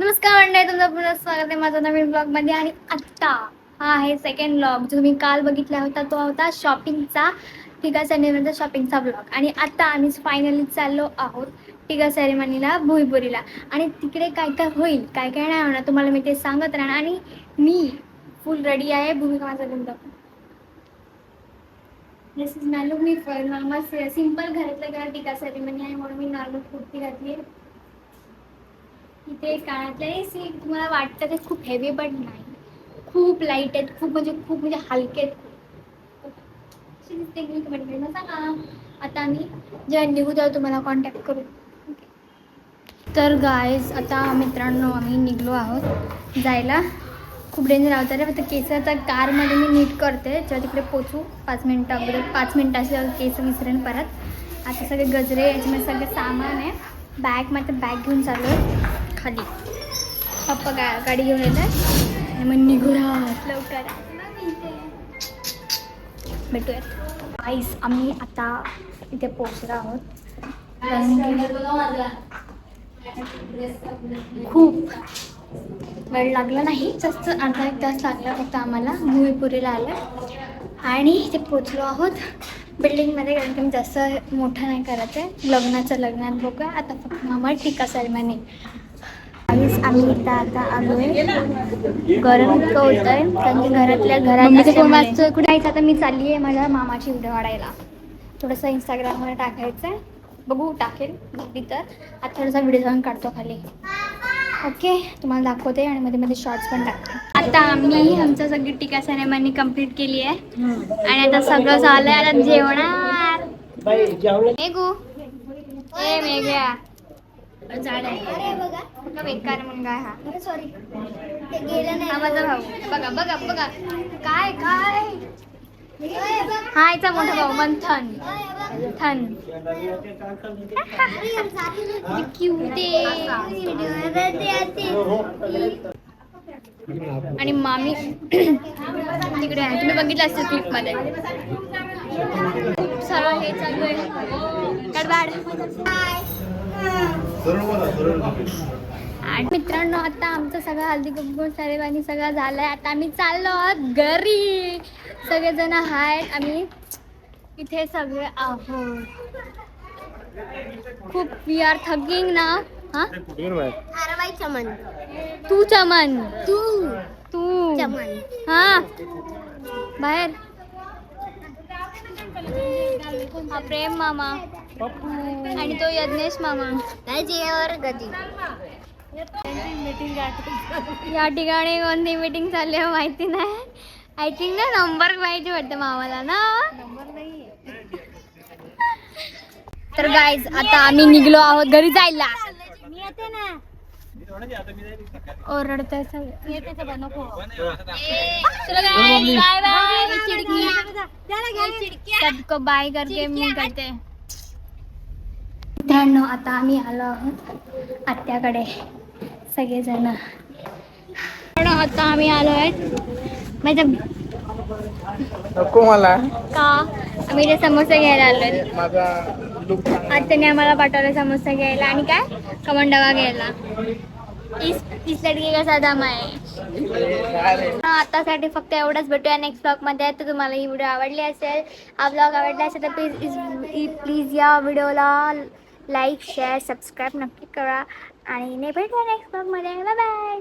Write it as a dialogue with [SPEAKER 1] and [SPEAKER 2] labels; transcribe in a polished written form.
[SPEAKER 1] नमस्कार मंडळी, तुमचं पुन्हा स्वागत आहे माझ्या नवीन ब्लॉगमध्ये. आणि आत्ता हा आहे सेकंड ब्लॉग जो तुम्ही काल बघितला होता. तो होता शॉपिंगचा, टिका सेरेमनीचा शॉपिंगचा ब्लॉग. आणि आता आम्ही फायनली चाललो आहोत टिका सेरेमनीला, भुईपुरीला. आणि तिकडे काय काय होईल, काय काय नाही होणार, तुम्हाला मी ते सांगत राहणार. आणि मी फुल रेडी आहे. भूमिका माझा link this is mallow. Me normal simple घरातल्या घरात टिका सेरेमनी आहे म्हणून मी नॉर्मल कुर्ती घातली आहे. इथे कानातले सी तुम्हाला वाटतं ते खूप हेवी, बट नाही, खूप लाईट आहेत, खूप म्हणजे हलके आहेत. सांगा आता आम्ही जेव्हा निघू तेव्हा तुम्हाला कॉन्टॅक्ट करू. तर गाईज आता मित्रांनो आम्ही निघलो आहोत जायला. खूप डेंजर आवतं रे. फक्त केस आता कारमध्ये मी नीट करते जेव्हा तिकडे पोचू. 5 मिनटं अगोदर, 5 मिनटाचे केस विसरेन परत. आता सगळे गजरे याच्यामध्ये सगळं सामान आहे. बॅग घेऊन चालू आहे खाली. पप्पा गाडी घेऊन येत आहे आणि मग निघूया लवकर. भेटूया गाईस. आम्ही आता इथे पोचलो आहोत. खूप वेळ लागला नाही, जास्त अर्धा एक तास लागला फक्त आम्हाला भुईपुरीला आलं. आणि इथे पोचलो आहोत बिल्डिंगमध्ये, कारण की मी जास्त मोठं नाही करत आहे. लग्नात बघूया. आता फक्त आम्हाला टिका सेरेमनी. आम्ही इथं आता आलो आहे. गरम इतकं होतं आहे कारण की घरात कुठे आहे. आता मी चालली आहे माझ्या मामाची व्हिडिओ काढायला. थोडंसं इंस्टाग्रामवर टाकायचं आहे, बघू टाकेल नक्की. तर आता थोडासा व्हिडिओ जाऊन काढतो खाली. ओके, तुम्हाला दाखवते आणि मध्ये शॉर्ट्स पण टाकते. आता आम्ही आमचं सगळी टिका सेरेमनी कंप्लीट केली आहे आणि आता सगळं झालंय. आता जेवणार. मेघ्या बेकार मुलगा हा. सॉरी, ते गेलं नाही. माझा भाऊ बघा काय हा याचा मोठा भाऊ मंथन. आणि मामी तिकडे आहे, तुम्ही बघितलं असेल क्लिप मध्ये. सरळ हे चालू आहे गडबड. आणि मित्रांनो आता आमचं सगळं हल्दी कुंकू सेरेमनी सगळं झालंय. आता आम्ही चाललो आहोत घरी. सगळेजण आहेत, आम्ही इथे सगळे आहोत. खूप वी आर थकिंग ना. हा चमन, तू चमन, तू चमन. हा बाहेर. हा प्रेम मामा आणि तो यज्ञेश मामा. या ठिकाणी कोणती मीटिंग चालली आहे माहिती नाही. आय थिंक ना नंबर पाहिजे वाटतं मामाला ना. तर गाईज आता आम्ही निघलो आहोत घरी जायला. ओरडतोय सबको बाय करके मी करते. मित्रांनो आता आम्ही आलो आहोत आत्याकडे सगळेजण. आता आम्ही आलो आहेत
[SPEAKER 2] नको मला
[SPEAKER 1] का आम्ही ते समोसे घ्यायला आलोय. आत्याने आम्हाला पाठवले समोसे घ्यायला आणि काय कमंडवा घ्यायला. इस लडकी का साधा आहे. आतासाठी फक्त एवढंच. भेटूया नेक्स्ट ब्लॉग मध्ये. तर तुम्हाला ही व्हिडिओ आवडली असेल, हा ब्लॉग आवडला असेल तर प्लीज या व्हिडिओला लाईक शेअर सबस्क्राईब नक्की करा. आणि भेटूया नेक्स्ट ब्लॉग मध्ये. Bye bye.